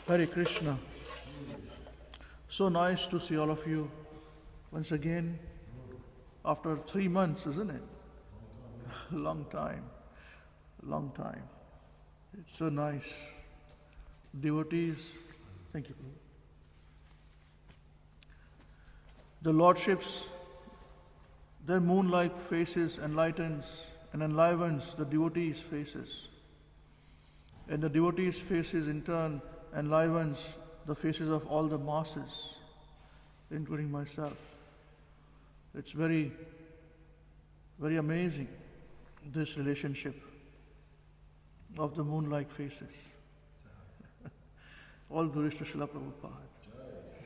Hare Krishna. So nice to see all of you once again after 3 months, isn't it? Long time, long time. It's so nice. Devotees, thank you. The Lordships, their moon-like faces enlightens and enlivens the devotees' faces. And the devotees' faces in turn enlivens the faces of all the masses, including myself. It's very, very amazing, this relationship of the moon-like faces. All glories to Srila Prabhupada.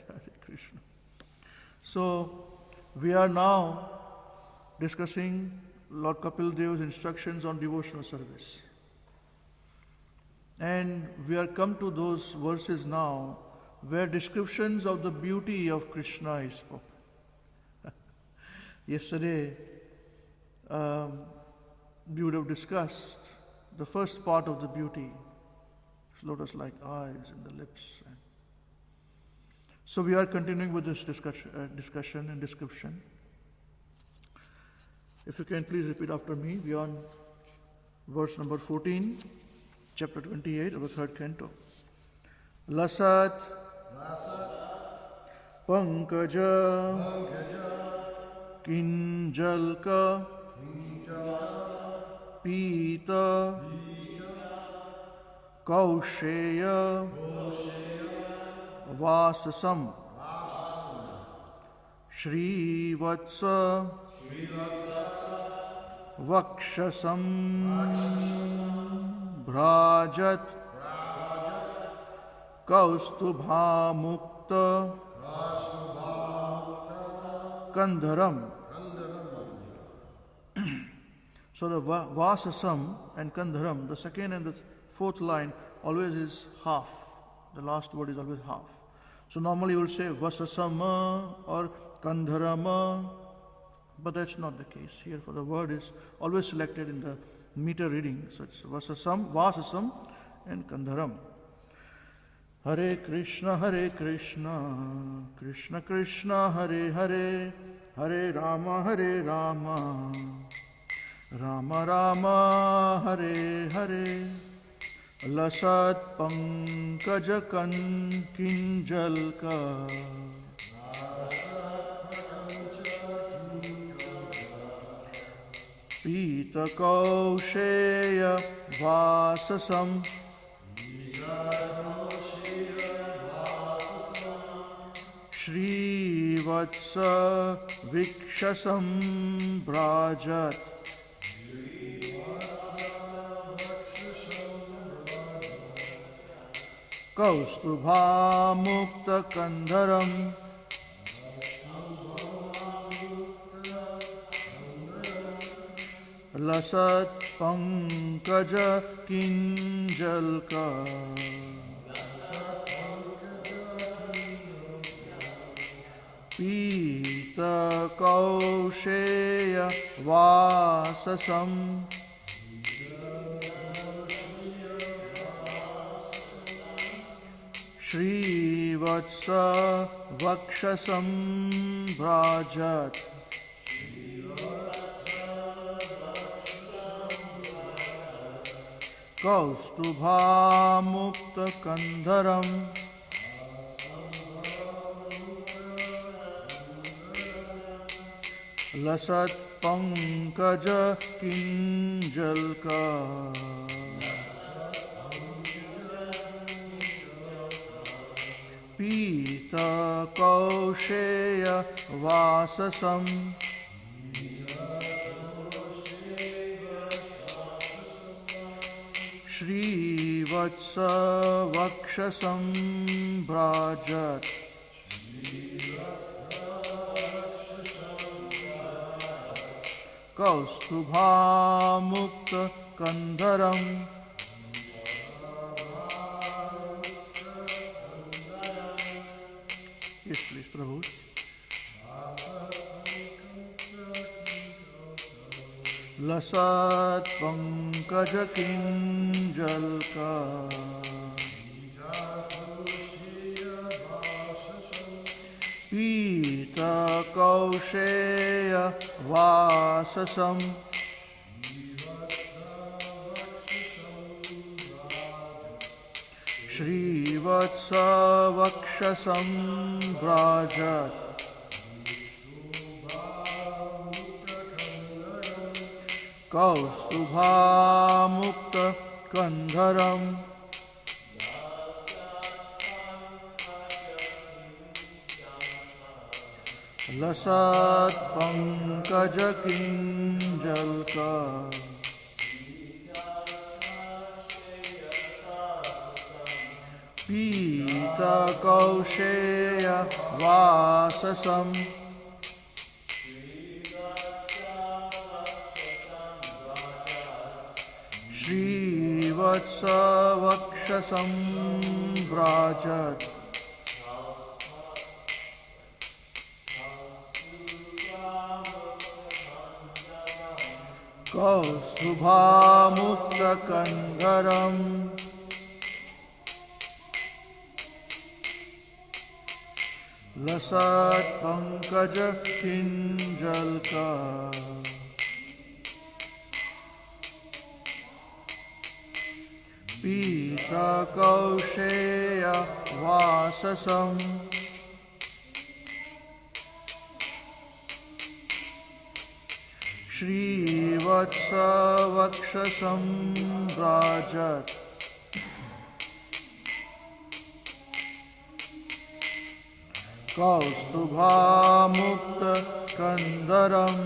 Hare Krishna. So, we are now discussing Lord Kapil Dev's instructions on devotional service. And we are come to those verses now where descriptions of the beauty of Krishna is spoken. Yesterday, we would have discussed the first part of the beauty, lotus-like eyes and the lips. So we are continuing with this discussion and description. If you can please repeat after me, we are on verse number 14, chapter 28 of the third canto. Lasat Pankaja Kinjalka Pita Kausheya Vasasam Shri Vatsa Vakshasam Bhrajat Kaustubha Mukta Kandharam. So the Vasasam and Kandharam, the second and the fourth line always is half. The last word is always half. So normally you will say Vasasama or Kandharama, but that's not the case here, for the word is always selected in the meter reading. So it's Vasasam and Kandharam. Hare Krishna, Krishna Krishna, Hare Hare, Hare Rama, Rama Rama, Hare Hare. Lasat Pankaja Kinjalka Pita Kausheya Vasasam Shri Vatsa Vikshasam Brajat Kaustubha Mukta Kandharam Lasat Pankaja Kinjalka Pita Kausheya Vasasam Shri Vatsa Vakshasam Brajat Kaustubha Mukta Kandharam Lasat Pankaja Kinjalka Pita Kausheya Vasasam Shri Vatsa Vakshasam Brajat Kaustubha Mukta Kandharam Yes, please, Prabhu. Lasat Pankaja Kinjalka Pita Kausheya Vasasam Shrivatsa Vakshasam Brajat Kaustubha Mukta Kandharam Lasat Pankaja Kinjalka Pita Kausheya Vasasam Shrivatsa Vakshasam Brajat Kaustubha Mukta Kandharam Lasat Pankaja Kinjalka Pita Kausheya Vasasam Shrivatsa Vakshasam Brajat Kaustubha Mukta Kandharam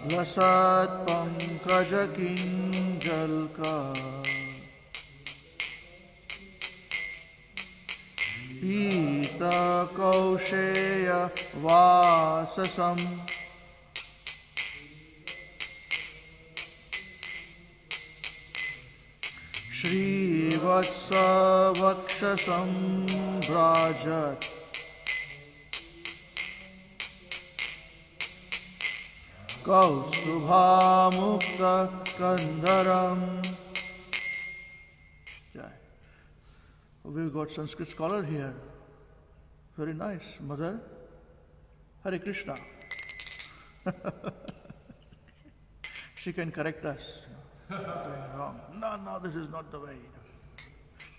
Lasat Pankaja Kinjalka Pita Kausheya Vasasam Shrivatsa Vakshasam Brajat Kaustubha Mukta Kandharam. We've got Sanskrit scholar here. Very nice, Mother. Hare Krishna. She can correct us. Doing wrong. No, this is not the way.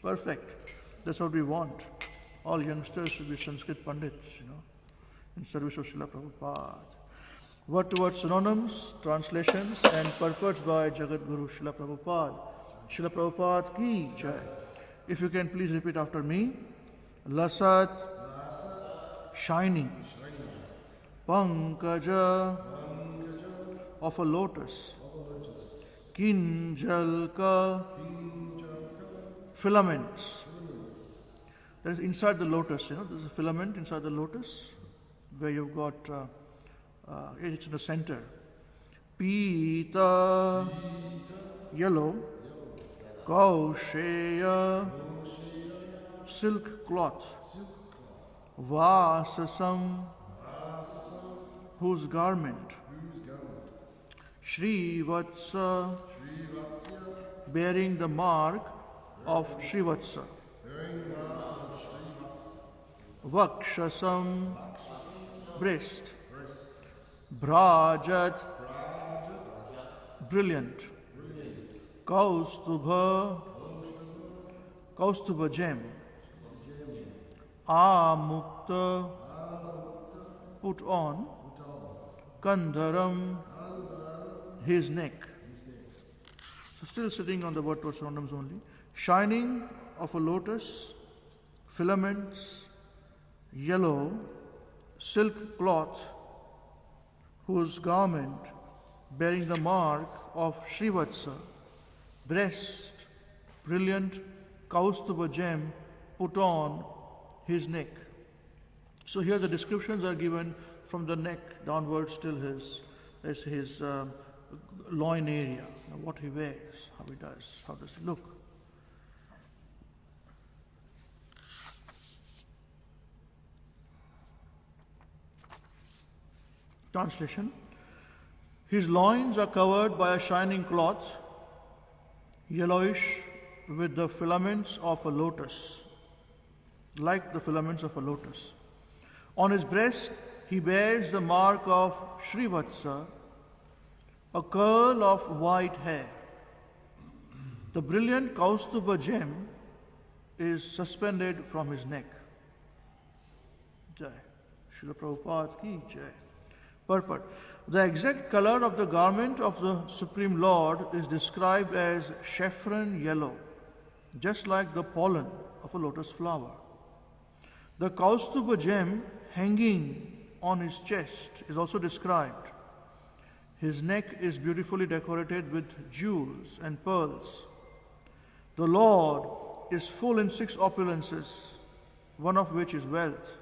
Perfect. That's what we want. All youngsters should be Sanskrit Pandits, in service of Srila Prabhupada. Word to word synonyms, translations, and purports by Jagat Guru Srila Prabhupada. Srila Prabhupada ki jai. If you can please repeat after me. Lasat, shining. Pankaja, of a lotus. Kinjalka, filaments. That is inside the lotus, there's a filament inside the lotus where you've got, it's in the center. Pita, yellow. Kausheya, silk cloth. Vasasam, whose garment. Shrivatsa, bearing the mark of Shrivatsa. Vakshasam, breast. Brajat, brilliant. Kaustubha, gem. Amukta, put on. Kandharam, his neck. So still sitting on the word to synonyms only. Shining of a lotus, filaments, yellow, silk cloth, whose garment bearing the mark of Shrivatsa, breast, brilliant, Kaustubha gem put on his neck. So here the descriptions are given from the neck downwards till his loin area, what he wears, how he does, how does he look. Translation. His loins are covered by a shining cloth, yellowish with the filaments of a lotus, like the filaments of a lotus. On his breast he bears the mark of Srivatsa, a curl of white hair. The brilliant Kaustuba gem is suspended from his neck. Jai. Srila Prabhupada ki jai. Purport. The exact color of the garment of the Supreme Lord is described as saffron yellow, just like the pollen of a lotus flower. The Kaustuba gem hanging on his chest is also described. His neck is beautifully decorated with jewels and pearls. The Lord is full in 6 opulences, one of which is wealth.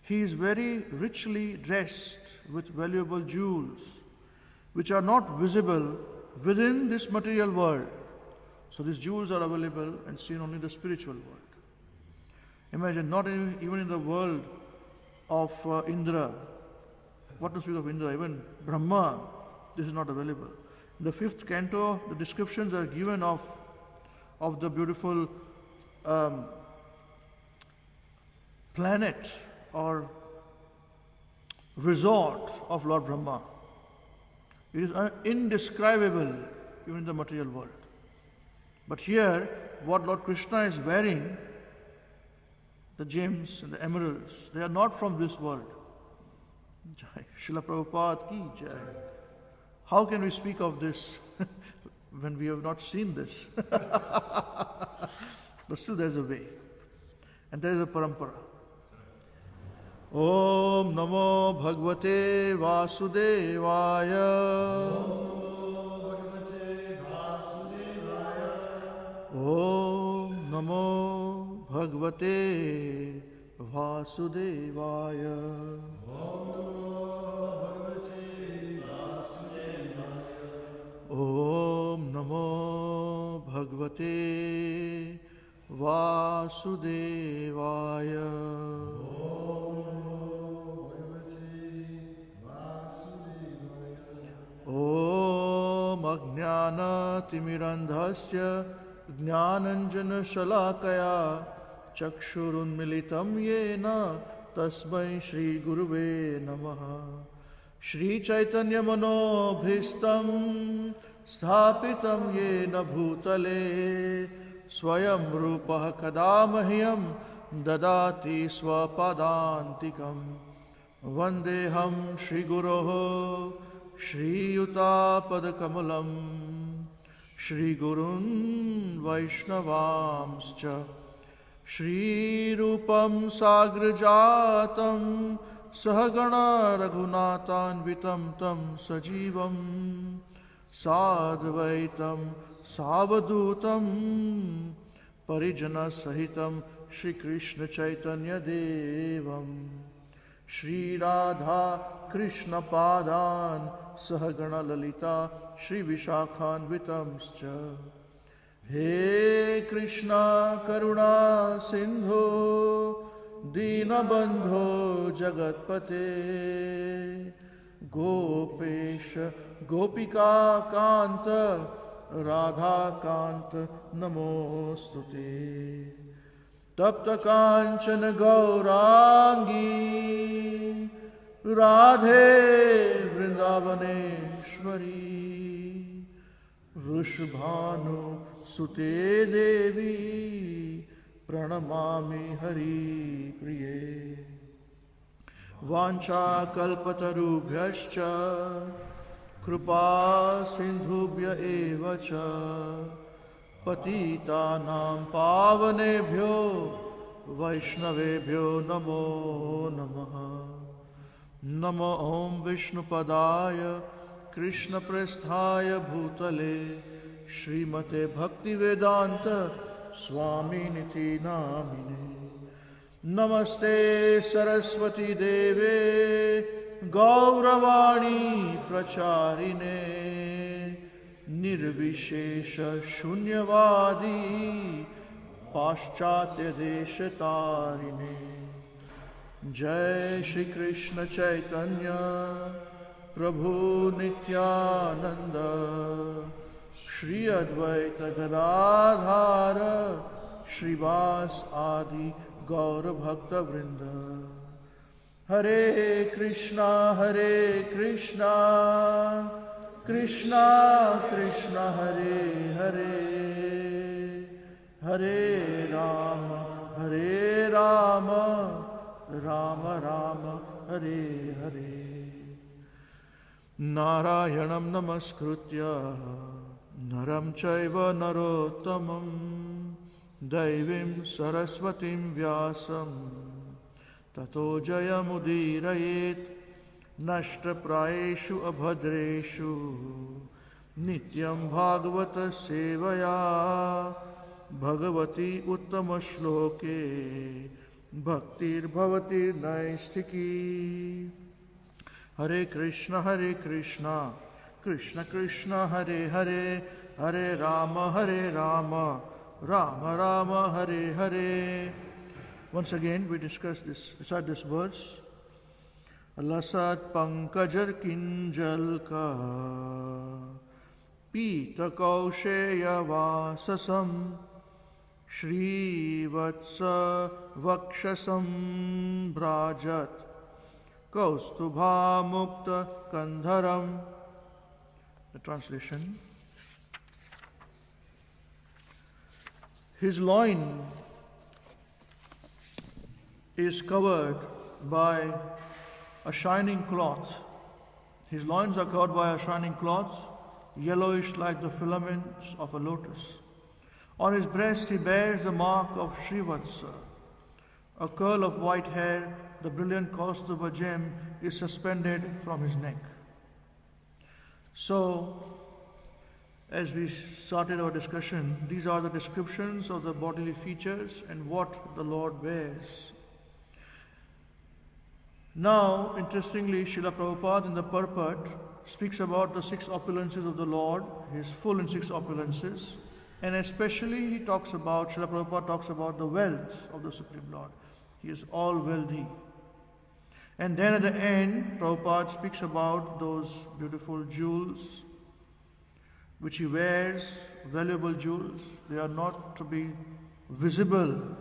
He is very richly dressed with valuable jewels, which are not visible within this material world. So these jewels are available and seen only in the spiritual world. Imagine, not even in the world of Indra, what to speak of Indra, even Brahma, this is not available. In the 5th canto, the descriptions are given of the beautiful planet or resort of Lord Brahma. It is indescribable even in the material world. But here, what Lord Krishna is wearing, the gems and the emeralds, they are not from this world. Jai. Srila Prabhupada ki jai. How can we speak of this when we have not seen this? But still there is a way. And there is a parampara. Om Namo Bhagavate Vasudevaya. Om Namo Bhagavate Vasudevaya. Om Namo Bhagavate Vasudevaya. Om Ajnana Timirandhasya Jnananjana Shalakaya Chakshurunmilitam Yena Tasmai Shri Guruve Namaha. Shri Chaitanya Manobhistam Sthapitam Yena Bhutale Swayam Rupaha Kadamahyam Dadati Swapadantikam. Vandeham Shri Guroho Shri Yuta Padakamalam Shri Gurun Vaishnavamscha Shri Rupam Sagrajatam Sahagana Raghunathanvitam Tam Sajivam Sadvaitam Savadutam Parijana Sahitam Shri Krishna Chaitanya Devam Shri Radha Krishna Padan Sahagana Lalita Shri Vishakhanvitamscha. He Krishna Karuna Sindhu Dinabandho Jagatpate Gopesha Gopika Kanta Radha Kanta Namostute. Tapta Kanchana Gaurangi Radhe Vrindavaneshwari Rushabhanu Sute Devi Pranamami Hari Priye. Vancha Kalpatarubhyascha Krupa Sindhubhya Evacha Patitanam Pavanebhyo Vaishnavebhyo Namo Namaha. Namo Om Vishnupadaya Krishna Presthaya Bhutale Srimate Bhaktivedanta Swami Niti Namine. Namaste Saraswati Deve Gauravani Pracharine Nirvishesha Shunyavadi Paschatya Deshatarine. Jai Shri Krishna Chaitanya Prabhu Nityananda, Shri Advaita Gadadhara, Shrivas Adi Gaura Bhakta Vrinda. Hare Krishna, Krishna Krishna, Hare Hare, Hare Rama, Rama Rama, Hare Hare. Narayanam Namaskritya Naram Chaiva Narottamam Daivim Saraswatim Vyasam Tato Jayamudirayet Nashtraprayeshu Abhadreshu Nityam Bhagavata Sevaya Bhagavati Uttama Shloke Bhaktir Bhavati Naistiki. Hare Krishna, Krishna Krishna, Hare Hare, Hare Rama, Rama Rama, Hare Hare. Once again, we discuss this, recite this verse. Lasat Pankajar Kinjal Ka Pita Kausheya Vasasam Shri Vatsa Vakshasam Brajat Kaustubha Mukta Kandharam. The translation: his loin is covered by a shining cloth. His loins are covered by a shining cloth, yellowish like the filaments of a lotus. On his breast he bears the mark of Srivatsa. A curl of white hair, the brilliant Kaustuba gem, is suspended from his neck. So, as we started our discussion, these are the descriptions of the bodily features and what the Lord wears. Now, interestingly, Srila Prabhupada in the Purport speaks about the 6 opulences of the Lord. He is full in 6 opulences. And especially Srila Prabhupada talks about the wealth of the Supreme Lord. He is all wealthy. And then at the end, Prabhupada speaks about those beautiful jewels which he wears, valuable jewels. They are not to be visible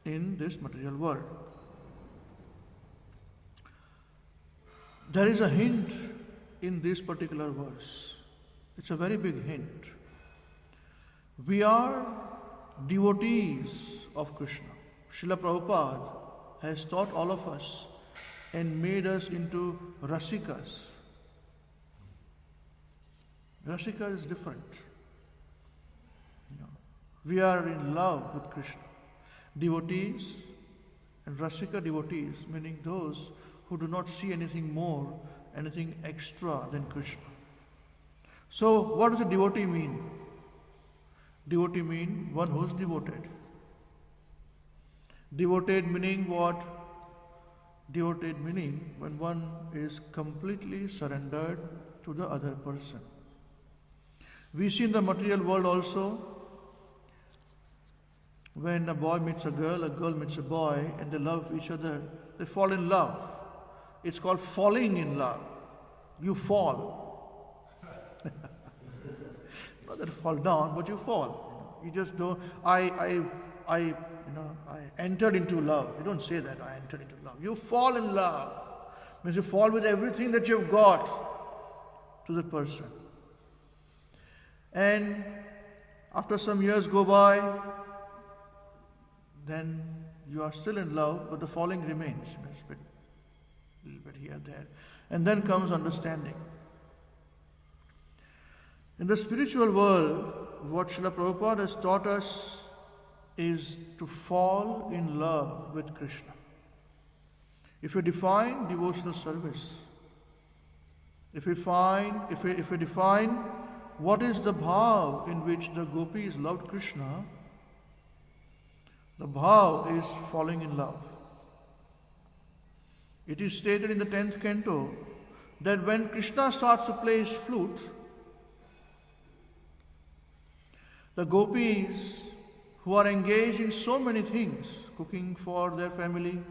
in this material world. There is a hint in this particular verse. It's a very big hint. We are devotees of Krishna. Srila Prabhupada has taught all of us and made us into Rasikas. Rasika is different. We are in love with Krishna. Devotees and Rasika devotees, meaning those who do not see anything more, anything extra than Krishna. So, what does a devotee mean? Devotee means one who is devoted. Devoted meaning what? Devoted meaning when one is completely surrendered to the other person. We see in the material world also, when a boy meets a girl meets a boy, and they love each other, they fall in love. It's called falling in love. You fall. Not that you fall down, but you fall. You just don't. I entered into love. You don't say that. I entered into love. You fall in love. Means you fall with everything that you've got to the person. And after some years go by, then you are still in love, but the falling remains. It's a little bit here and there. And then comes understanding. In the spiritual world, what Srila Prabhupada has taught us is to fall in love with Krishna. If we define devotional service, if we define what is the bhav in which the gopis loved Krishna, the bhav is falling in love. It is stated in the 10th canto that when Krishna starts to play his flute, the gopis who are engaged in so many things, cooking for their family,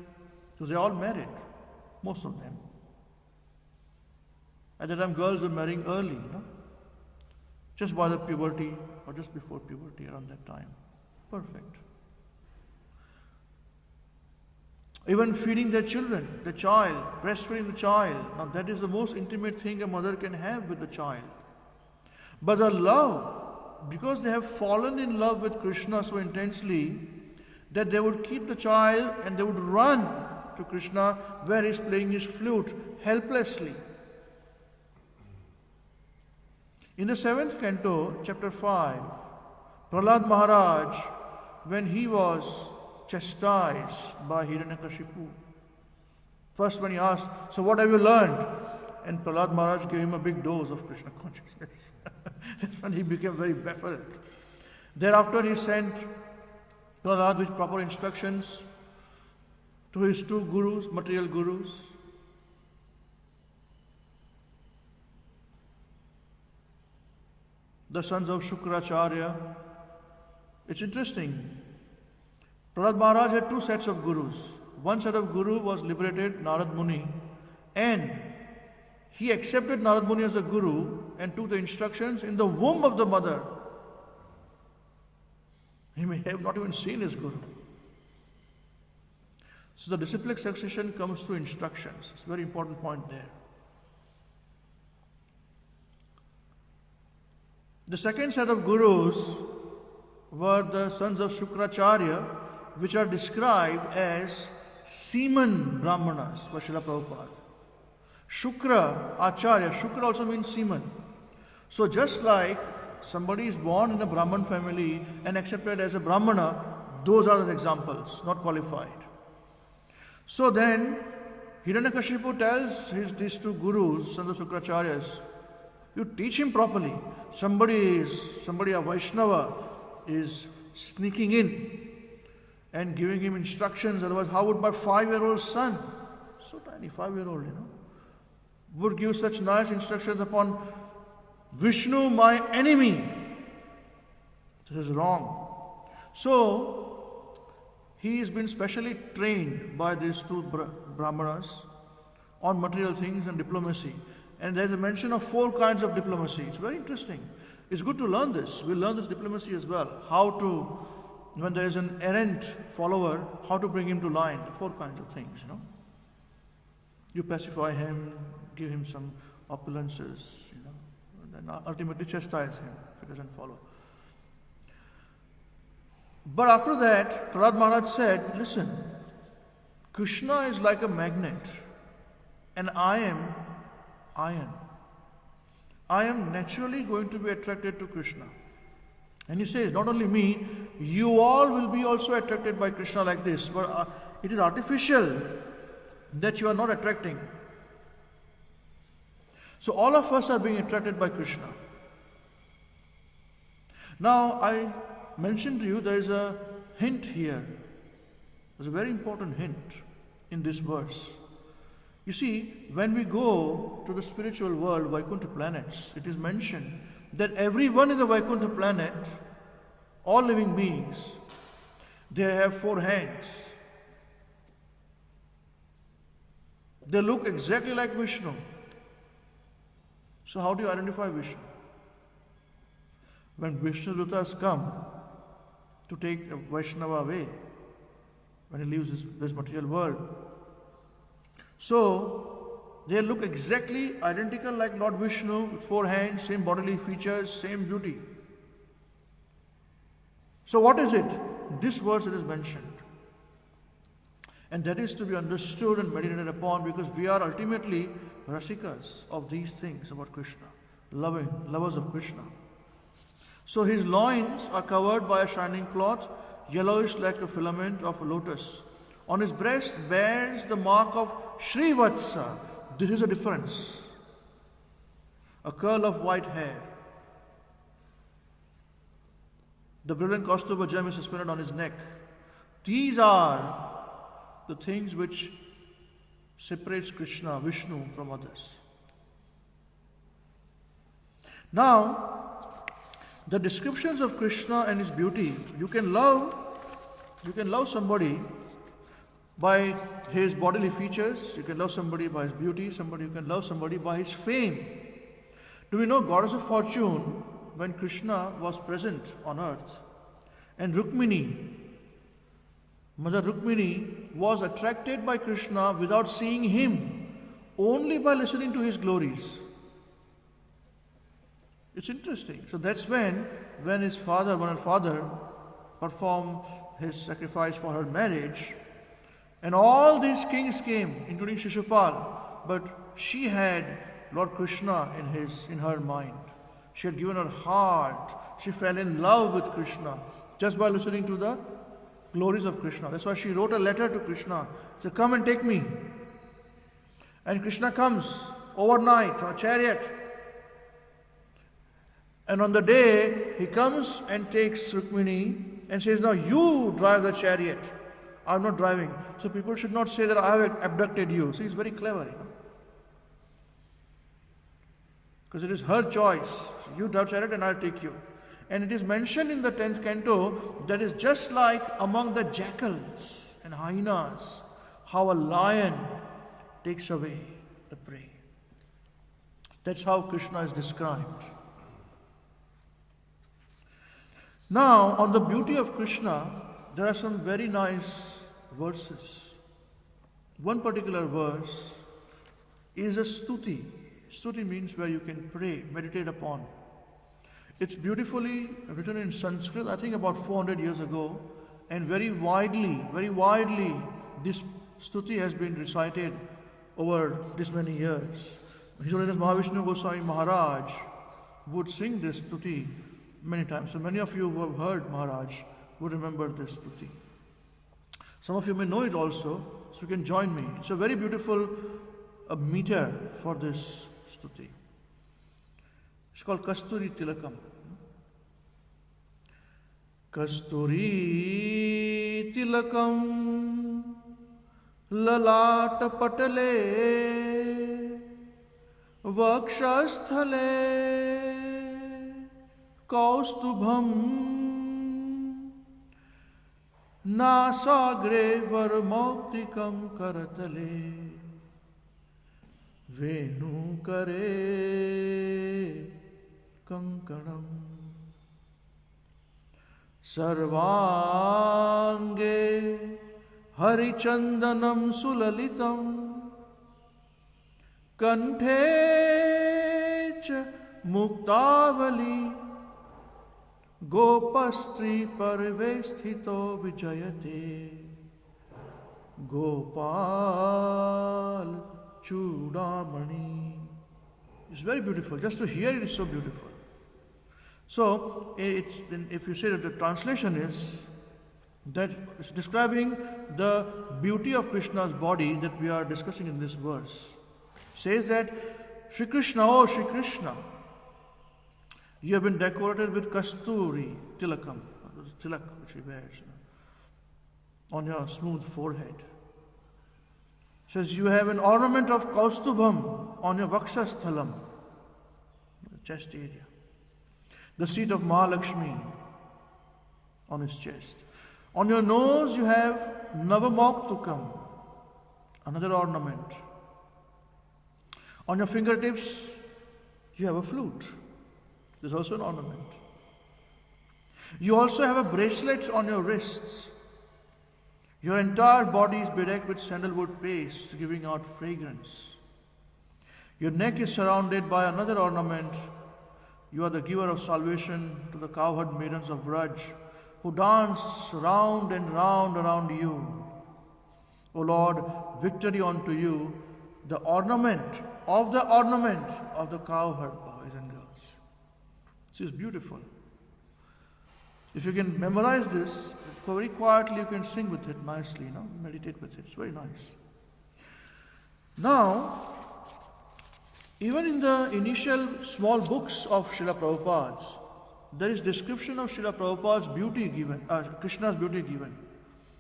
because they are all married, most of them. At that time, girls were marrying early, just by the puberty or just before puberty, around that time. Perfect. Even feeding their children, the child, breastfeeding the child. Now that is the most intimate thing a mother can have with the child. But the love, because they have fallen in love with Krishna so intensely, that they would keep the child and they would run to Krishna where he is playing his flute helplessly. In the 7th canto, chapter 5, Prahlad Maharaj, when he was chastised by Hiranyakashipu, first when he asked, so what have you learned? And Prahlad Maharaj gave him a big dose of Krishna consciousness. That's when he became very baffled. Thereafter he sent Prahlad with proper instructions to his 2 gurus, material gurus. The sons of Shukracharya. It's interesting. Prahlad Maharaj had 2 sets of gurus. One set of guru was liberated Narad Muni, and he accepted Narad Muni as a guru and took the instructions in the womb of the mother. He may have not even seen his guru. So the disciplic succession comes through instructions. It's a very important point there. The second set of gurus were the sons of Shukracharya, which are described as semen brahmanas by Srila Prabhupada. Shukra, Acharya, Shukra also means semen. So just like somebody is born in a Brahman family and accepted as a Brahmana, those are the examples, not qualified. So then, Hiranyakashipu tells these 2 gurus, sons of Shukracharyas, you teach him properly. Somebody, a Vaishnava, is sneaking in and giving him instructions. Otherwise, how would my 5-year-old son, so tiny, 5-year-old, would give such nice instructions upon Vishnu, my enemy? This is wrong. So, he has been specially trained by these 2 Brahmanas on material things and diplomacy. And there's a mention of 4 kinds of diplomacy. It's very interesting. It's good to learn this. We'll learn this diplomacy as well. How to, when there is an errant follower, how to bring him to line. 4 kinds of things, You pacify him, give him some opulences, and then ultimately chastise him if he doesn't follow. But after that, Prahlad Maharaj said, listen, Krishna is like a magnet and I am iron. I am naturally going to be attracted to Krishna. And he says, not only me, you all will be also attracted by Krishna like this. But it is artificial that you are not attracting. So all of us are being attracted by Krishna. Now I mentioned to you there is a hint here. There's a very important hint in this verse. You see, when we go to the spiritual world, Vaikuntha planets, it is mentioned that everyone in the Vaikuntha planet, all living beings, they have 4 hands. They look exactly like Vishnu. So how do you identify Vishnu? When Vishnu Dutas come to take a Vaishnava away, when he leaves this material world, so they look exactly identical like Lord Vishnu with 4 hands, same bodily features, same beauty. So what is it? In this verse it is mentioned. And that is to be understood and meditated upon because we are ultimately rasikas of these things about Krishna, lovers of Krishna. So his loins are covered by a shining cloth, yellowish like a filament of a lotus. On his breast bears the mark of Srivatsa. This is a difference. A curl of white hair. The brilliant Kaustuba gem is suspended on his neck. These are the things which separates Krishna, Vishnu from others. Now, the descriptions of Krishna and his beauty, you can love somebody by his bodily features. You can love somebody by his beauty, you can love somebody by his fame. Do we know Goddess of Fortune, when Krishna was present on earth, and Rukmini, Mother Rukmini, was attracted by Krishna without seeing him, only by listening to his glories. It's interesting. So that's when her father performed his sacrifice for her marriage, and all these kings came, including Shishupal, but she had Lord Krishna in her mind. She had given her heart. She fell in love with Krishna just by listening to the glories of Krishna. That's why she wrote a letter to Krishna. She said, "Come and take me." And Krishna comes overnight on a chariot. And on the day, he comes and takes Rukmini and says, "Now you drive the chariot. I'm not driving." So people should not say that I have abducted you. So he's very clever, Because it is her choice. You drive chariot and I'll take you. And it is mentioned in the 10th canto that is just like among the jackals and hyenas, how a lion takes away the prey. That's how Krishna is described. Now, on the beauty of Krishna, there are some very nice verses. One particular verse is a stuti. Stuti means where you can pray, meditate upon. It's beautifully written in Sanskrit, I think about 400 years ago, and very widely, this stuti has been recited over this many years. His Holiness Mahavishnu Goswami Maharaj would sing this stuti many times. So many of you who have heard Maharaj would remember this stuti. Some of you may know it also, so you can join me. It's a very beautiful meter for this stuti. It's called Kasturi Tilakam. Kasturi Tilakam Lalat Patale Vakshasthale Kaustubham Nasagre Varmoktikam Karatale Venu Kare Kankanam Sarvange Harichandanam Sulalitam Kanthe Cha Muktavali Gopastri Parivesthito Vijayate Gopal Chudamani. It's very beautiful. Just to hear it is so beautiful. So, if you say that the translation is that it's describing the beauty of Krishna's body that we are discussing in this verse. It says that Shri Krishna, oh Shri Krishna, you have been decorated with Kasturi Tilakam, tilak which he wears on your smooth forehead. It says you have an ornament of Kaustubham on your Vakshasthalam, the chest area. The seat of Mahalakshmi on his chest. On your nose you have Navamoktukam, another ornament. On your fingertips you have a flute. There's also an ornament. You also have a bracelet on your wrists. Your entire body is bedecked with sandalwood paste, giving out fragrance. Your neck is surrounded by another ornament. You are the giver of salvation to the cowherd maidens of Braj, who dance round and round around you. O Lord, victory unto you, the ornament of the cowherd boys and girls. This is beautiful. If you can memorize this, very quietly you can sing with it nicely, meditate with it. It's very nice. Now, even in the initial small books of Srila Prabhupada's, there is description of Srila Prabhupada's beauty given, Krishna's beauty given.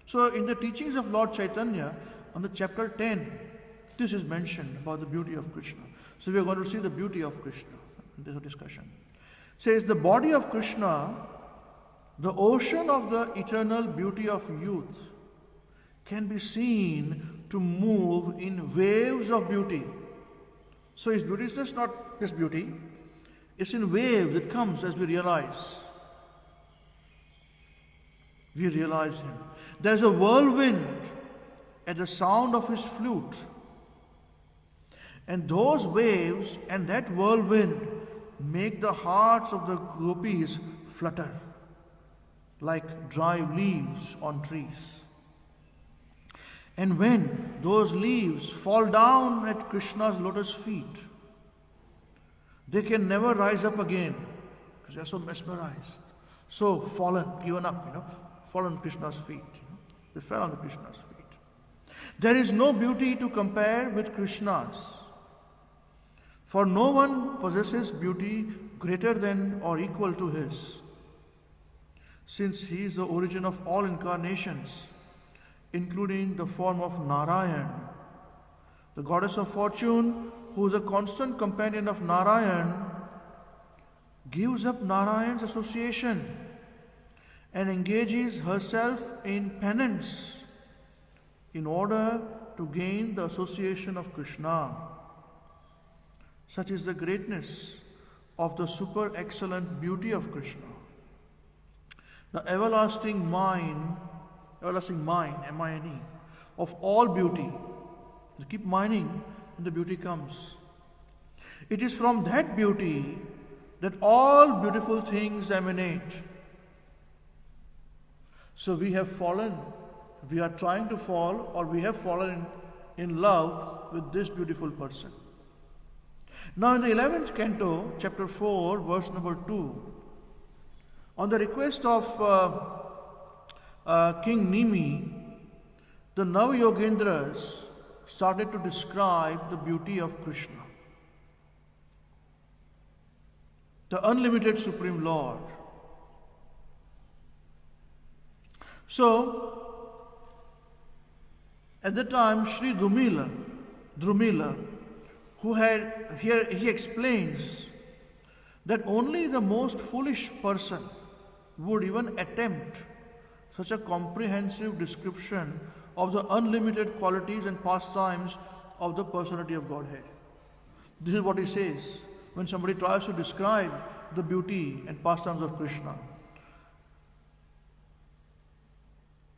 So in the teachings of Lord Chaitanya, on the chapter 10, this is mentioned about the beauty of Krishna. So we are going to see the beauty of Krishna in this discussion. It says the body of Krishna, the ocean of the eternal beauty of youth, can be seen to move in waves of beauty. So His beauty is just not just beauty, it's in waves. It comes as we realize. We realize Him. There's a whirlwind at the sound of His flute. And those waves and that whirlwind make the hearts of the gopis flutter like dry leaves on trees. And when those leaves fall down at Krishna's lotus feet, they can never rise up again because they are so mesmerized, so fallen, given up, fallen Krishna's feet. They fell on Krishna's feet. There is no beauty to compare with Krishna's, for no one possesses beauty greater than or equal to His, since He is the origin of all incarnations, including the form of Narayan, the goddess of fortune, who is a constant companion of Narayan, gives up Narayan's association and engages herself in penance in order to gain the association of Krishna. Such is the greatness of the super excellent beauty of Krishna. The everlasting mine, M-I-N-E, of all beauty. You keep mining and the beauty comes. It is from that beauty that all beautiful things emanate. So we have fallen, we are trying to fall, or we have fallen in love with this beautiful person. Now in the 11th canto, chapter 4, verse number 2, on the request of King Nimi, the Navayogendras started to describe the beauty of Krishna, the unlimited Supreme Lord. So, at the time, Sri Drumila, who had, here he explains that only the most foolish person would even attempt such a comprehensive description of the unlimited qualities and pastimes of the personality of Godhead. This is what he says when somebody tries to describe the beauty and pastimes of Krishna.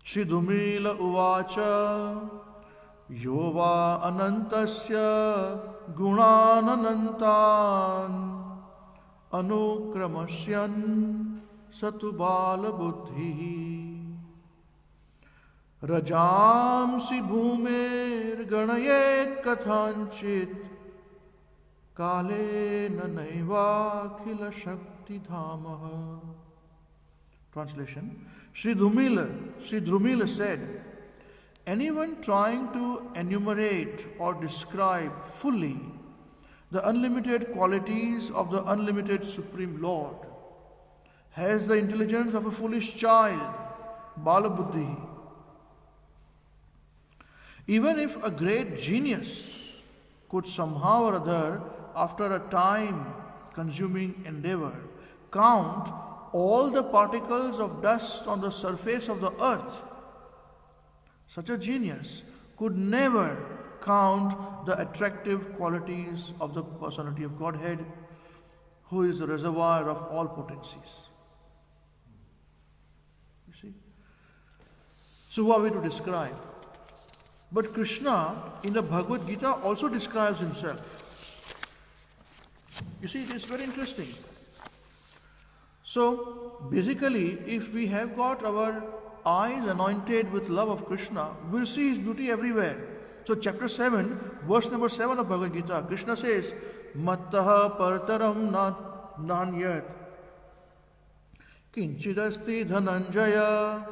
Shri Dhumila Uvacha Yova Anantasya Gunananantan Anukramasyan Satubala Buddhi Rajamsi Bhumir Ganayet Kathanchit Kale Nanaiva Khila Shakti Dhamaha. Translation. Sri Drumila said, anyone trying to enumerate or describe fully the unlimited qualities of the unlimited Supreme Lord has the intelligence of a foolish child, Bala Buddhi. Even if a great genius could somehow or other, after a time-consuming endeavor, count all the particles of dust on the surface of the earth, such a genius could never count the attractive qualities of the personality of Godhead, who is the reservoir of all potencies. You see? So who are we to describe? But Krishna in the Bhagavad Gita also describes himself. You see, it is very interesting. So basically, if we have got our eyes anointed with love of Krishna, we'll see His beauty everywhere. So chapter 7, verse number 7 of Bhagavad Gita, Krishna says, Mattaha partaram nanyat kinchidasti dhananjaya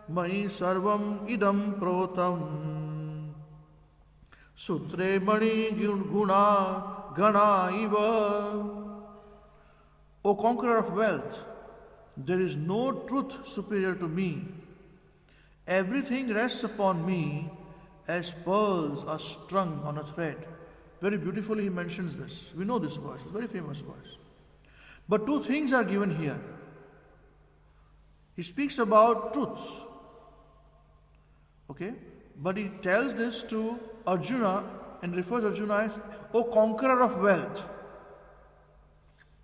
mai sarvam idam protam sutre mani guna gana iva. O conqueror of wealth, there is no truth superior to me. Everything rests upon me as pearls are strung on a thread. Very beautifully he mentions this. We know this verse, it's a very famous verse. But two things are given here. He speaks about truth. Okay? but he tells this to Arjuna and refers Arjuna as, O conqueror of wealth.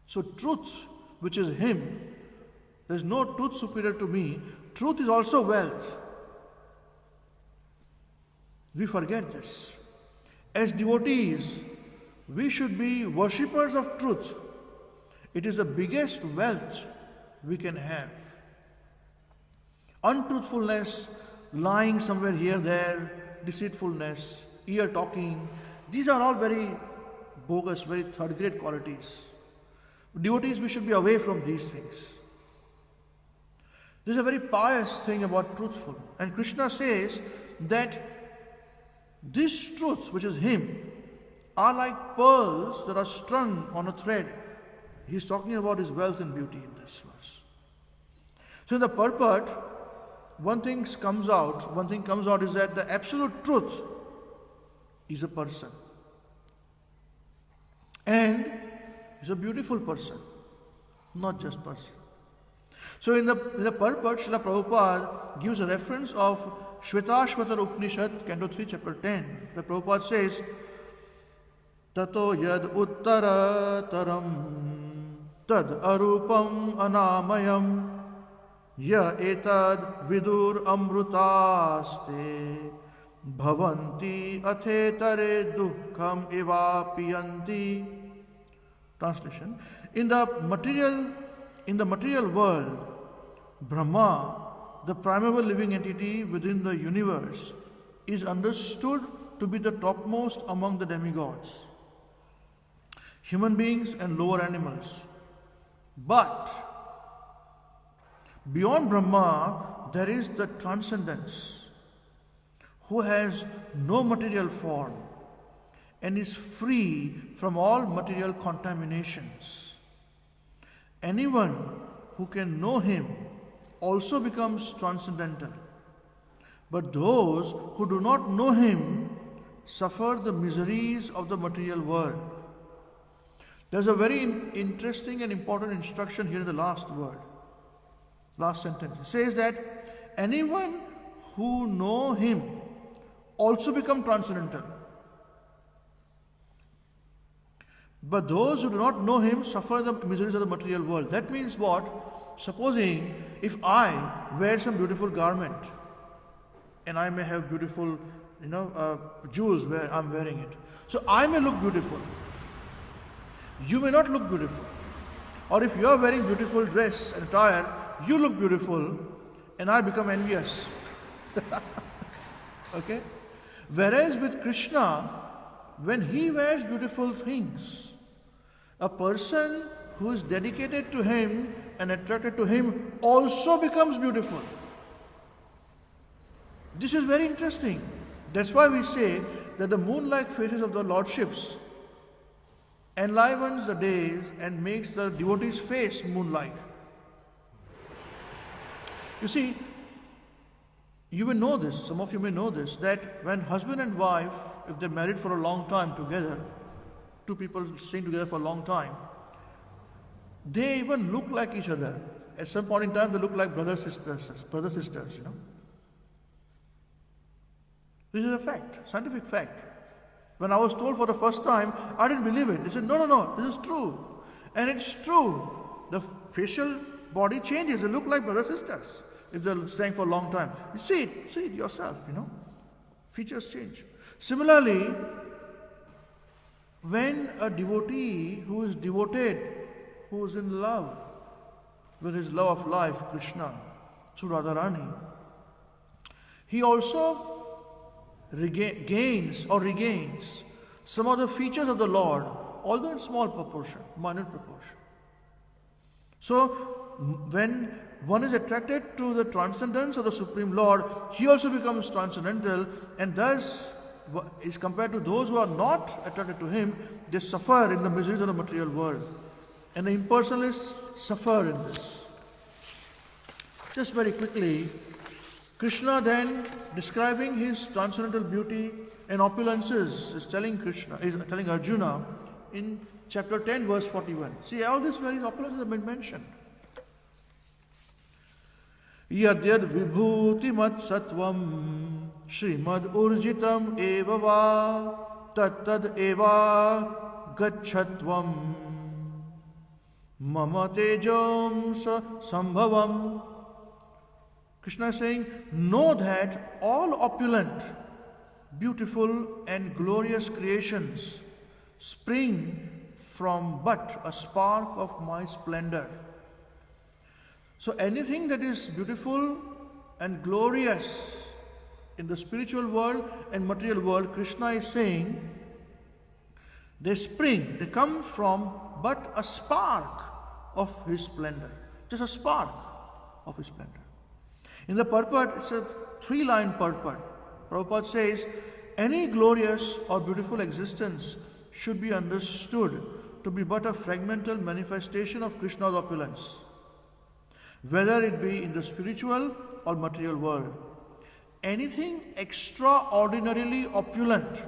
So truth, which is him, there is no truth superior to me. Truth is also wealth. We forget this. As devotees, we should be worshippers of truth. It is the biggest wealth we can have. Untruthfulness, lying somewhere here, there, deceitfulness, ear talking, these are all very bogus, very third-grade qualities. Devotees, we should be away from these things. This is a very pious thing about truthful. And Krishna says that this truth, which is him, are like pearls that are strung on a thread. He's talking about his wealth and beauty in this verse. So in the purport, one thing comes out is that the absolute truth is a person. And is a beautiful person, not just person. So in the purport, Srila Prabhupada gives a reference of Shvetashvatar Upanishad, Canto 3, Chapter 10, where Prabhupada says, Tato yad uttara taram tad arupam anamayam ya etad vidur amrutaste bhavanti athetare dukkham evapiyanti. Translation: In the material world, Brahma, the primeval living entity within the universe, is understood to be the topmost among the demigods, human beings and lower animals. But beyond Brahma, there is the transcendence, who has no material form and is free from all material contaminations. Anyone who can know him also becomes transcendental. But those who do not know him suffer the miseries of the material world. There's a very interesting and important instruction here in the last sentence. It says that anyone who know him also become transcendental. But those who do not know him suffer the miseries of the material world. That means what? Supposing if I wear some beautiful garment, and I may have beautiful, jewels where I'm wearing it. So I may look beautiful. You may not look beautiful. Or if you are wearing beautiful dress and attire, you look beautiful, and I become envious. Okay? Whereas with Krishna, when he wears beautiful things, a person who is dedicated to him and attracted to him also becomes beautiful. This is very interesting. That's why we say that the moon-like faces of the lordships enlivens the days and makes the devotee's face moon-like. You see, you may know this, some of you may know this, that when husband and wife, if they're married for a long time together, two people staying together for a long time, they even look like each other. At some point in time, they look like brother sisters. This is a fact, scientific fact. When I was told for the first time, I didn't believe it. They said, no, this is true. And it's true. The facial body changes. They look like brother sisters if they're staying for a long time. You see it yourself, Features change. Similarly, when a devotee who is devoted, who is in love with his love of life, Krishna, through Radharani, he also regains some of the features of the Lord, although in small proportion, minor proportion. So, when one is attracted to the transcendence of the Supreme Lord, he also becomes transcendental, and thus is compared to those who are not attracted to him. They suffer in the miseries of the material world, and the impersonalists suffer in this. Just very quickly, Krishna then, describing his transcendental beauty and opulences, is telling Arjuna in chapter 10, verse 41. See, all these various opulences have been mentioned. Yadyad vibhuti mat satvam Srimad Urjitam eva va tattad eva gachatvam mama tejam sambhavam. Krishna is saying, know that all opulent, beautiful and glorious creations spring from but a spark of my splendor. So anything that is beautiful and glorious in the spiritual world and material world, Krishna is saying, they spring, they come from but a spark of his splendor. Just a spark of his splendor. In the purport, it's a 3-line purport. Prabhupada says, any glorious or beautiful existence should be understood to be but a fragmental manifestation of Krishna's opulence, whether it be in the spiritual or material world. Anything extraordinarily opulent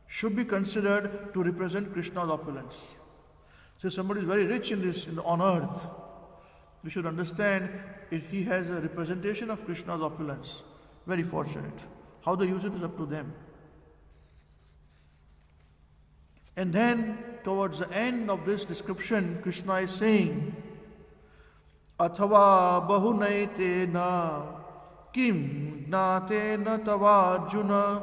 should be considered to represent Krishna's opulence. So somebody is very rich on earth, we should understand if he has a representation of Krishna's opulence. Very fortunate. How they use it is up to them. And then towards the end of this description, Krishna is saying, Athava bahunaitena kim gnatena tavarjuna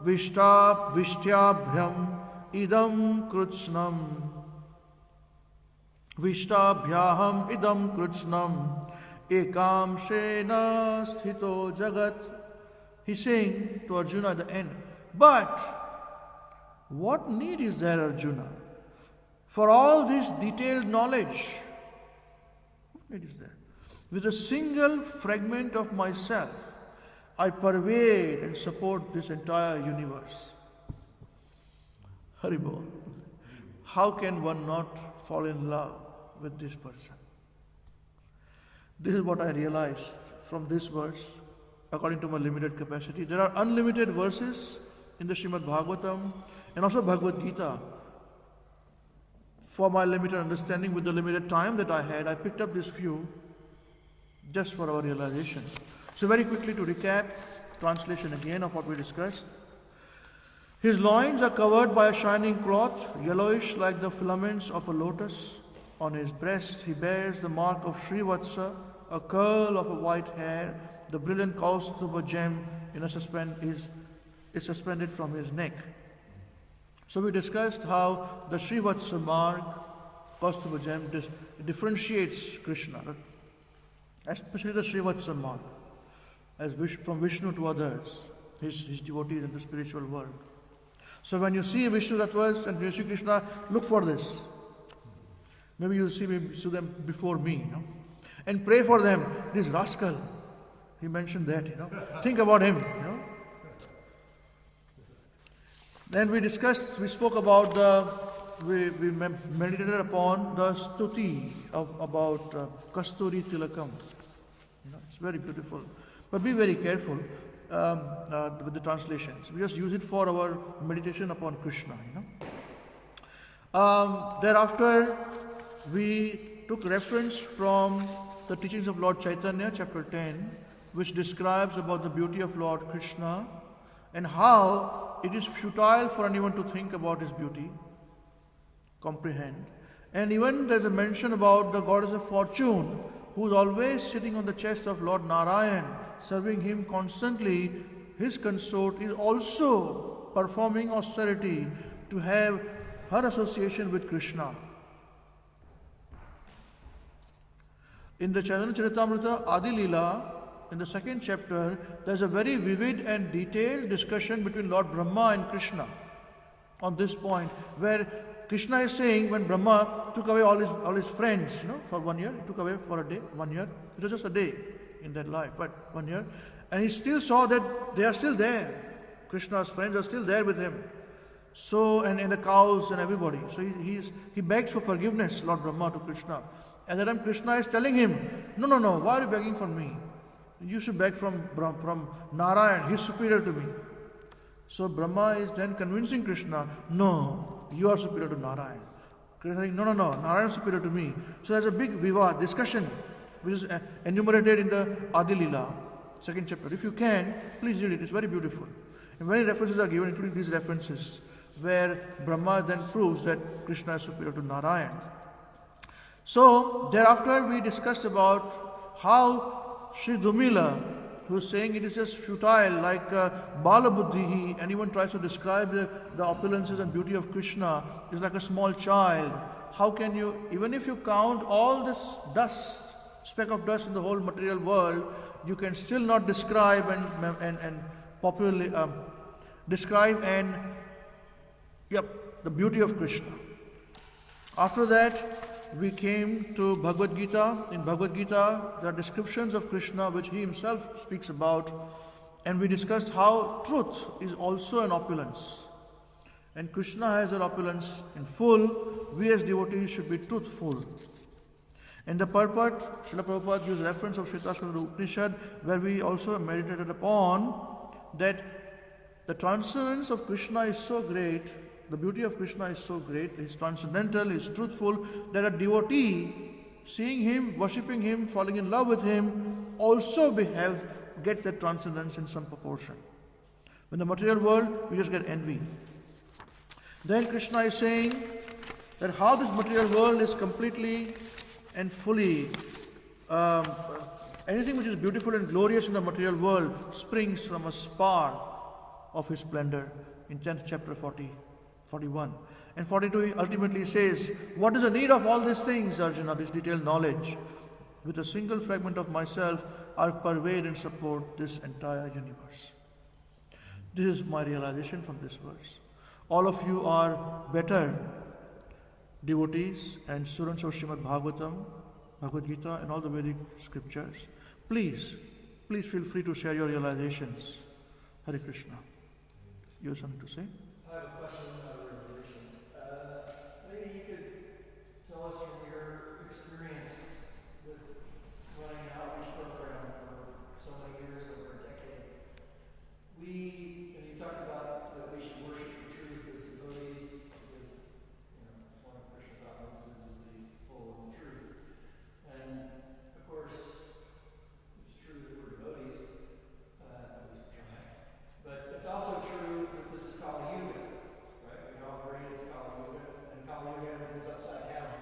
vishtyabhyam idam krutsnam vishtabhyaham idam krutsnam ekam shena sthito jagat. He's saying to Arjuna at the end, but what need is there, Arjuna, for all this detailed knowledge? What need is there? With a single fragment of myself, I pervade and support this entire universe. Haribol. How can one not fall in love with this person? This is what I realized from this verse, according to my limited capacity. There are unlimited verses in the Srimad Bhagavatam and also Bhagavad Gita. For my limited understanding, with the limited time that I had, I picked up this few just for our realization. So very quickly to recap, translation again of what we discussed. His loins are covered by a shining cloth, yellowish like the filaments of a lotus. On his breast he bears the mark of Srivatsa, a curl of a white hair. The brilliant Kaustubha gem is suspended from his neck. So we discussed how the Srivatsa mark, Kaustubha gem, differentiates Krishna, especially the Srivatsa mark, from Vishnu to others, his devotees in the spiritual world. So when you see Vishnu Tattvas and you see Krishna, look for this. Maybe you see them before me, and pray for them. This rascal, he mentioned that, Think about him, Then we spoke about we meditated upon the stuti about Kasturi Tilakam. It's very beautiful. But be very careful with the translations. We just use it for our meditation upon Krishna, Thereafter, we took reference from the teachings of Lord Chaitanya, chapter 10, which describes about the beauty of Lord Krishna and how it is futile for anyone to think about his beauty, comprehend. And even there's a mention about the goddess of fortune, who is always sitting on the chest of Lord Narayan, serving him constantly. His consort is also performing austerity to have her association with Krishna. In the Chaitanya Charitamrita Adi Leela, in the 2nd chapter, there's a very vivid and detailed discussion between Lord Brahma and Krishna on this point, where Krishna is saying when Brahma took away all his friends, for 1 year, he took away for a day, 1 year. It was just a day in that life, but 1 year. And he still saw that they are still there. Krishna's friends are still there with him. So, and the cows and everybody. So he begs for forgiveness, Lord Brahma, to Krishna. And then Krishna is telling him, no, why are you begging for me? You should beg from Narayan, he's superior to me. So Brahma is then convincing Krishna, no, you are superior to Narayan. Krishna is saying, no, Narayan is superior to me. So there's a big viva discussion, which is enumerated in the Adi Leela. second chapter. If you can, please read it. It's very beautiful. And many references are given, including these references, where Brahma then proves that Krishna is superior to Narayan. So, thereafter we discussed about how Sri Dhumila, who is saying it is just futile, like Bala Buddhihi, anyone tries to describe the opulences and beauty of Krishna, is like a small child. How can you, even if you count all this dust, speck of dust in the whole material world, you can still not describe and popularly describe the beauty of Krishna. After that, we came to Bhagavad Gita. In Bhagavad Gita, there are descriptions of Krishna which he himself speaks about, and we discussed how truth is also an opulence. And Krishna has that opulence in full. We as devotees should be truthful. In the purport, Srila Prabhupada gives reference of Shvetashvatara Upanishad, where we also meditated upon that the transcendence of Krishna is so great, the beauty of Krishna is so great, he's transcendental, he's truthful, that a devotee, seeing him, worshipping him, falling in love with him, also gets that transcendence in some proportion. In the material world, we just get envy. Then Krishna is saying that how this material world is completely and fully, anything which is beautiful and glorious in the material world springs from a spark of his splendor in 10th chapter 41. And 42 ultimately says, what is the need of all these things, Arjuna, this detailed knowledge? With a single fragment of myself, I pervade and support this entire universe. This is my realization from this verse. All of you are better devotees and students of Srimad Bhagavatam, Bhagavad Gita, and all the Vedic scriptures. Please feel free to share your realizations. Hare Krishna. You have something to say? I have a question about realization. Maybe you could tell us from your experience with running an outreach program for so many years, over a decade. And you talked about that we should worship the truth as devotees, because one of Krishna's opulences is that he's full of the truth. And of course, it's true that we're devotees, at least we try. But it's also true that this is Kali Yuga, right? We all agree it's Kali Yuga, and Kali Yuga everything's upside down,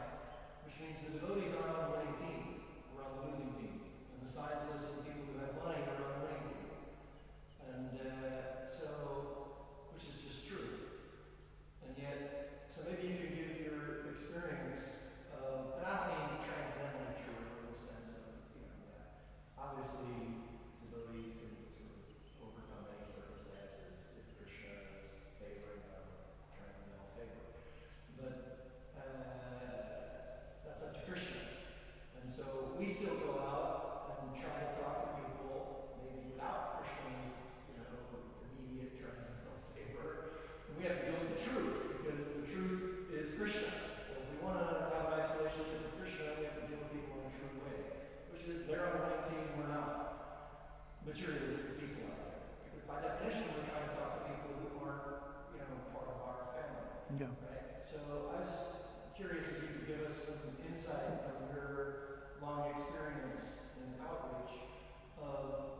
which means the devotees aren't on the winning team, we're on the losing team. And the scientists and people who have money are on the winning team. And which is just true. And yet, so maybe you could give your experience of, and I don't mean transcendentally true in the sense of, obviously devotees can sort of overcome any circumstances if Krishna is favoring them, transcendental favor. But that's up to Krishna. And so we still go out and try to talk to people, maybe without Krishna's, immediate transcendental favor. And we have to deal with the truth, because the truth is Krishna. So if we want to have a nice relationship with Krishna, we have to deal with people in a true way, which is they're on the winning team, we're not materialistic people out there. Because by definition, we're trying to talk to people who aren't, part of our family. Yeah. Right? So I was just curious if you could give us some insight from your long experience in outreach of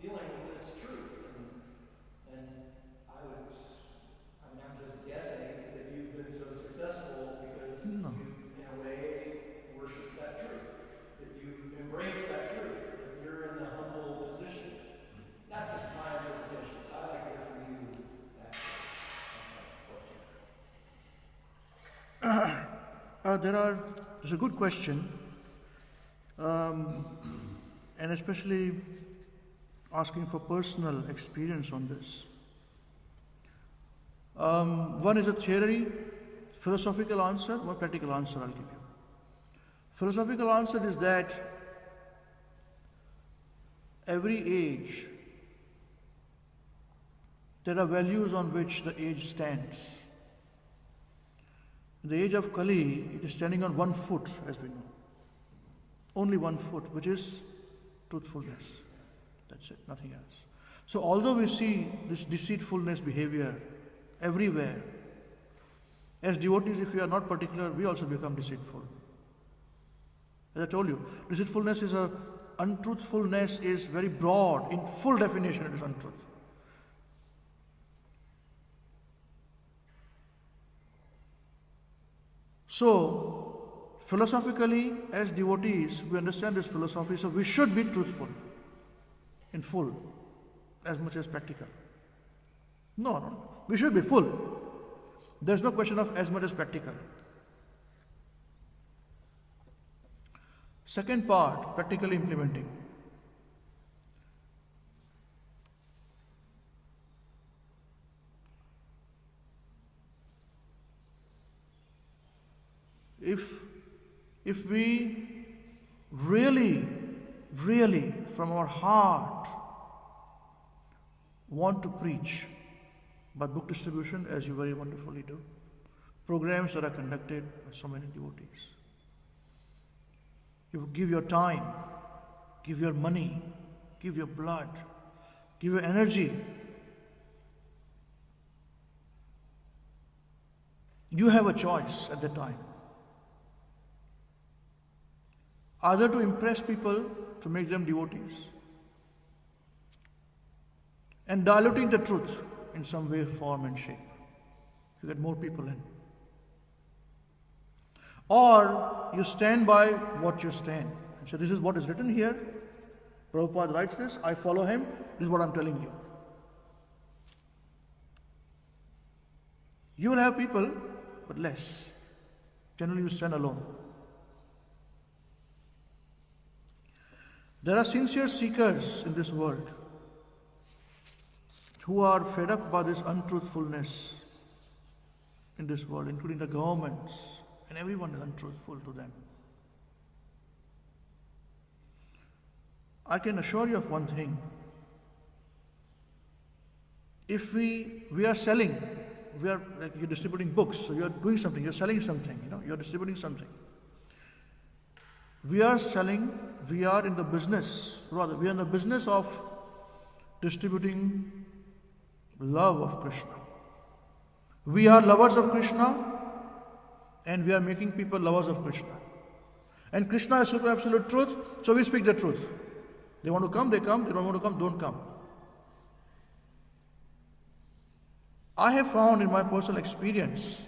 dealing with this truth. And I'm just guessing that you've been so successful because you, in a way, worship that truth, that you embrace that truth, that you're in the humble position. That's just my interpretation. So I'd like to hear from you. That's my question. It's a good question, and especially asking for personal experience on this. One is a theory, philosophical answer, one practical answer I'll give you. Philosophical answer is that every age, there are values on which the age stands. In the age of Kali, it is standing on one foot, as we know. Only one foot, which is truthfulness. That's it, nothing else. So although we see this deceitfulness behavior everywhere, as devotees, if we are not particular, we also become deceitful. As I told you, deceitfulness is a untruthfulness is very broad. In full definition, it is untruth. So, philosophically, as devotees, we understand this philosophy, so we should be truthful in full, as much as practical. No, we should be full. There's no question of as much as practical. Second part, practically implementing. If we really from our heart want to preach, but book distribution, as you very wonderfully do, programs that are conducted by so many devotees. You give your time, give your money, give your blood, give your energy. You have a choice at that time. Either to impress people, to make them devotees, and diluting the truth in some way, form and shape to get more people in. Or you stand by what you stand and say, this is what is written here. Prabhupada writes this, I follow him, this is what I'm telling you. You will have people, but less. Generally you stand alone. There are sincere seekers in this world who are fed up by this untruthfulness in this world, including the governments, and everyone is untruthful to them. I can assure you of one thing. If we are selling, we are like you're distributing books, so you're doing something, you're selling something, you're distributing something. We are in the business of distributing love of Krishna. We are lovers of Krishna and we are making people lovers of Krishna. And Krishna is super absolute truth, so we speak the truth. They want to come, they come. They don't want to come, don't come. I have found in my personal experience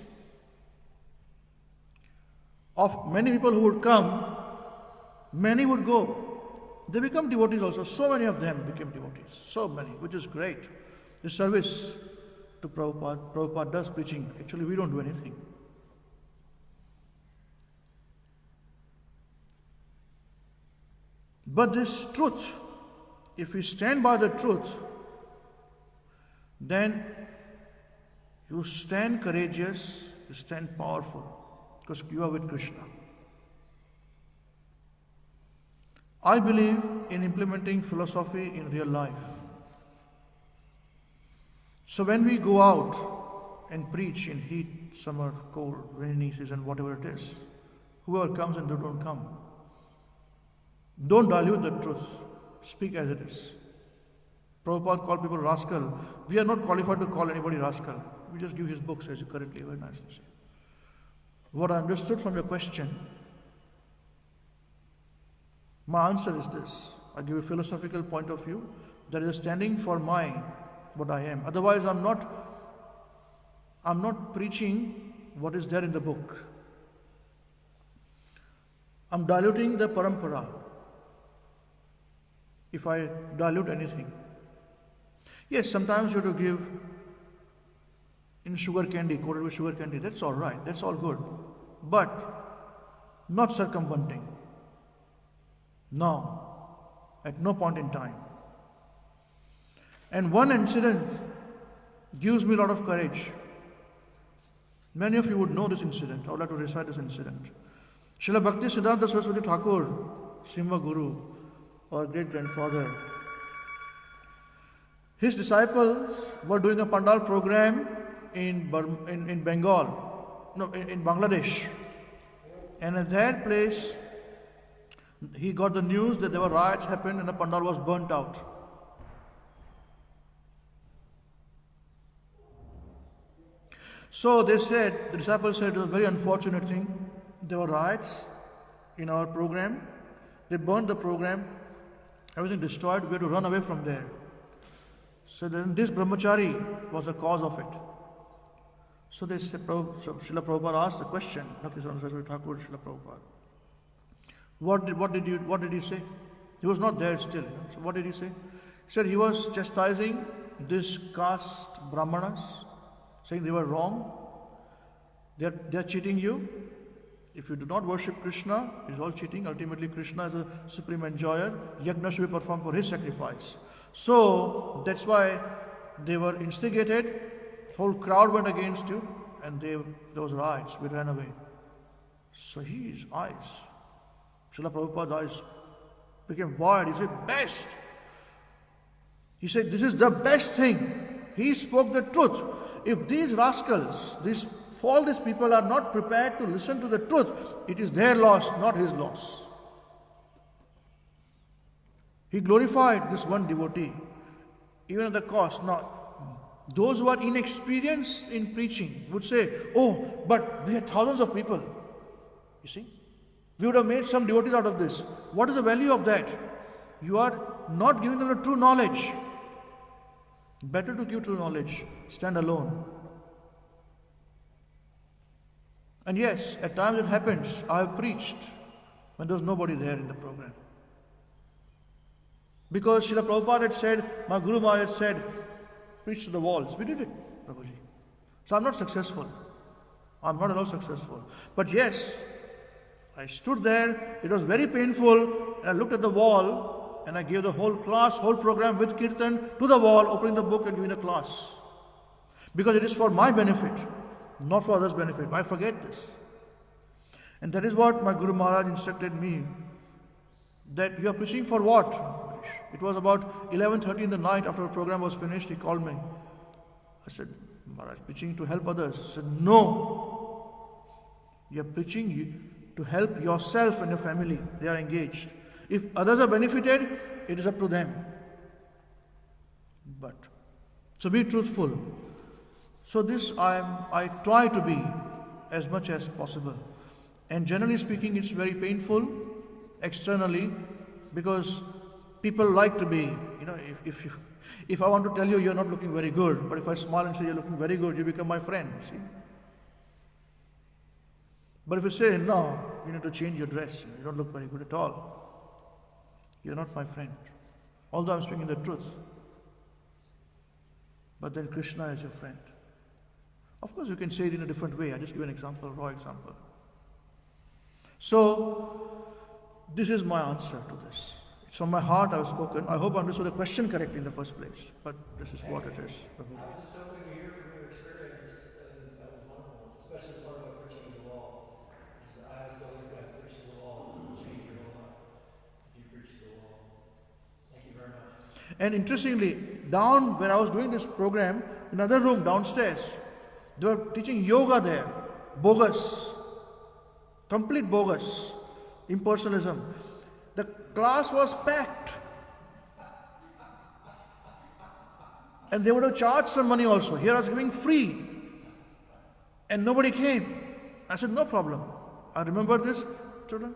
of many people who would come, many would go. They become devotees also. So many of them became devotees. So many, which is great. The service to Prabhupada. Prabhupada does preaching. Actually, we don't do anything. But this truth, if we stand by the truth, then you stand courageous, you stand powerful, because you are with Krishna. I believe in implementing philosophy in real life. So when we go out and preach in heat, summer, cold, rainy season, whatever it is, whoever comes and they don't come, don't dilute the truth. Speak as it is. Prabhupada called people rascal. We are not qualified to call anybody rascal. We just give his books, as you correctly very nicely say. What I understood from your question, my answer is this. I give a philosophical point of view that is standing for what I am. Otherwise, I'm not preaching what is there in the book. I'm diluting the parampara if I dilute anything. Yes, sometimes you have to give in sugar candy, coated with sugar candy. That's all right. That's all good. But not circumventing. No. At no point in time. And one incident gives me a lot of courage. Many of you would know this incident. I would like to recite this incident. Srila Bhakti Siddhanta Saraswati Thakur, Simha Guru, our great-grandfather, his disciples were doing a Pandal program in Bangladesh. And at that place, he got the news that there were riots happened and the Pandal was burnt out. So the disciples said, it was a very unfortunate thing. There were riots in our program. They burned the program. everything destroyed, we had to run away from there. So then this brahmachari was the cause of it. So they said, so Srila Prabhupada asked the question, Bhaktisiddhanta Saraswati Thakur, Srila Prabhupada, what did he say? He was not there still. So what did he say? He said he was chastising this caste brahmanas, saying they were wrong. They are cheating you. If you do not worship Krishna, it is all cheating. Ultimately, Krishna is a supreme enjoyer. Yajna should be performed for his sacrifice. So that's why they were instigated. Whole crowd went against you, and there was riots. We ran away. So his eyes, Srila Prabhupada's eyes became wide. He said, best. He said, this is the best thing. He spoke the truth. If these rascals, all these people are not prepared to listen to the truth, it is their loss, not his loss. He glorified this one devotee, even at the cost. Now, those who are inexperienced in preaching would say, oh, but we had thousands of people. You see? We would have made some devotees out of this. What is the value of that? You are not giving them the true knowledge. Better to give true knowledge. Stand alone. And yes, at times it happens. I have preached when there was nobody there in the program. Because Srila Prabhupada had said, my Guru Maharaj had said, preach to the walls. We did it, Prabhuji. So I'm not successful. I'm not at all successful. But yes, I stood there. It was very painful. And I looked at the wall and I gave the whole class, whole program with Kirtan to the wall, opening the book and giving the class. Because it is for my benefit, not for others' benefit. I forget this. And that is what my Guru Maharaj instructed me, that you are preaching for what? It was about 11:30 in the night after the program was finished. He called me. I said, Maharaj, preaching to help others. He said, no. You are preaching to help yourself and your family. They are engaged. If others are benefited, it is up to them. But, so be truthful. So this I try to be as much as possible. And generally speaking, it's very painful externally, because people like to be, if I want to tell you you're not looking very good, but if I smile and say you're looking very good, you become my friend, see? But if you say, no, you need to change your dress, you don't look very good at all, you're not my friend. Although I'm speaking the truth. But then Krishna is your friend. Of course, you can say it in a different way. I just give an example, raw example. So, this is my answer to this. It's from my heart I've spoken. I hope I understood the question correctly in the first place. But this is what it is. I was just hoping to hear from your experience, and that was wonderful, especially the part about preaching to the walls. I always tell these guys, preach to the walls, and change your whole life if you preach to the walls. Thank you very much. And interestingly, down where I was doing this program, another room downstairs, they were teaching yoga there. Bogus. Complete bogus. Impersonalism. The class was packed. And they would have charged some money also. Here I was giving free. And nobody came. I said, no problem. I remember this, children.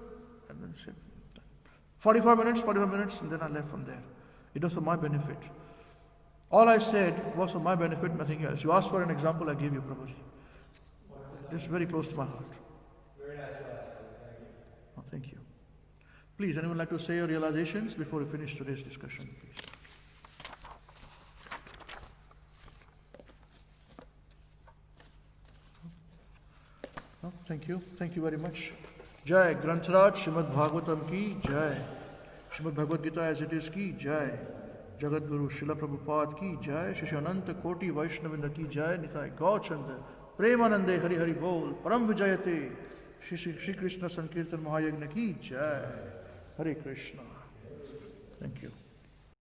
And then said, 45 minutes, and then I left from there. It was for my benefit. All I said was for my benefit, nothing else. You asked for an example, I gave you, Prabhuji. It's very close to my heart. Very nice class. Thank you. Oh, thank you. Please, anyone like to say your realizations before we finish today's discussion, please? Oh, thank you. Thank you very much. Jai. Granthraj Srimad Bhagavatam ki Jai. Srimad Bhagavad Gita as it is ki Jai. Jagat Guru Srila Prabhupada ki Jai. Shri Ananta Koti Vaishnavinda ki Jai. Nitai Gaurchanda Premanande Hari Hari Bol Param Vijayate Shri Krishna Sankirtan Mahayagna ki Jai. Hare Krishna. Thank you.